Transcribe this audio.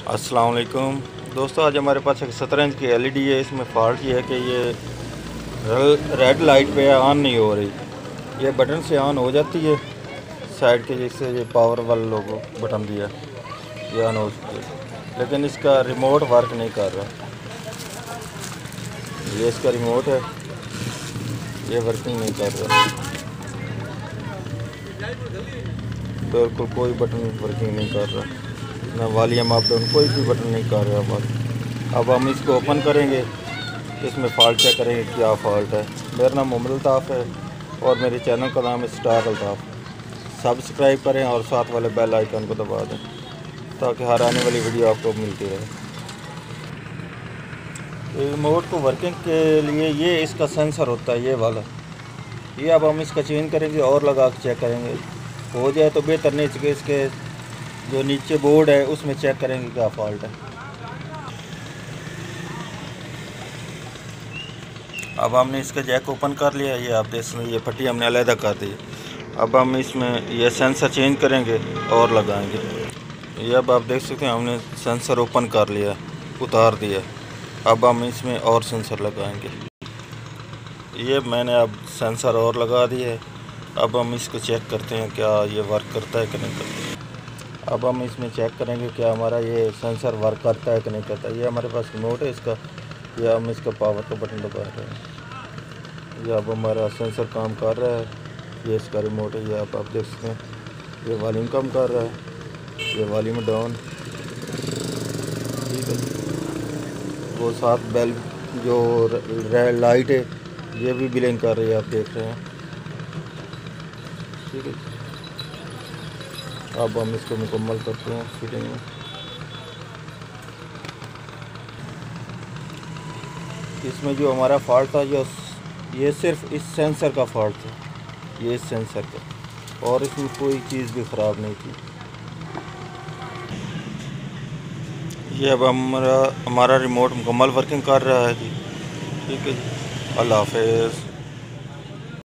अस्सलाम वालेकुम दोस्तों, आज हमारे पास एक 17 इंच की एलईडी है। इसमें फॉल्ट ये है कि ये रेड लाइट पे ऑन नहीं हो रही। ये बटन से ऑन हो जाती है साइड के, जैसे ये पावर वाला लोगो बटन दिया, ये ऑन हो सकती है, लेकिन इसका रिमोट वर्क नहीं कर रहा। ये इसका रिमोट है, ये वर्किंग नहीं कर रहा, बिल्कुल कोई बटन वर्किंग नहीं कर रहा, ना वॉल्यूम अप डाउन कोई भी बटन नहीं कर रहा। बस अब हम इसको ओपन करेंगे, इसमें फॉल्ट चेक करेंगे क्या फॉल्ट है। मेरा नाम मोहम्मद अल्ताफ़ है और मेरे चैनल का नाम है स्टार अल्ताफ़। सब्सक्राइब करें और साथ वाले बेल आइकन को दबा दें ताकि हर आने वाली वीडियो आपको मिलती रहे। रिमोट को वर्किंग के लिए ये इसका सेंसर होता है, ये वाला। ये अब हम इसका चेंज करेंगे और लगा के चेक करेंगे, हो जाए तो बेहतर, नहीं चुके इसके जो नीचे बोर्ड है उसमें चेक करेंगे क्या फॉल्ट है। अब हमने इसका जैक ओपन कर लिया, ये आप देख सकते हैं, ये पट्टी हमने अलहदा कर दी। अब हम इसमें ये सेंसर चेंज करेंगे और लगाएंगे। ये अब आप देख सकते हैं हमने सेंसर ओपन कर लिया, उतार दिया। अब हम इसमें और सेंसर लगाएंगे। ये मैंने अब सेंसर और लगा दिया है। अब हम इसको चेक करते हैं क्या ये वर्क करता है कि नहीं करता। अब हम इसमें चेक करेंगे क्या हमारा ये सेंसर वर्क करता है कि नहीं करता। ये हमारे पास रिमोट है इसका, ये हम इसका पावर का बटन दबा रहे हैं। ये अब हमारा सेंसर काम कर रहा है, ये इसका रिमोट है। ये आप देख सकते हैं, ये वॉल्यूम कम कर रहा है, ये वॉल्यूम डाउन, ठीक है। वो साथ बेल जो लाइट है ये भी ब्लिंक कर रही है, आप देख रहे हैं, ठीक है। अब हम इसको मुकम्मल करते हैं फिटिंग में। इसमें जो हमारा फॉल्ट था ये सिर्फ इस सेंसर का फॉल्ट था, ये इस सेंसर का, और इसमें कोई चीज़ भी ख़राब नहीं थी। ये अब हमारा रिमोट मुकम्मल वर्किंग कर रहा है जी, ठीक है जी। अल्लाह हाफ़िज़।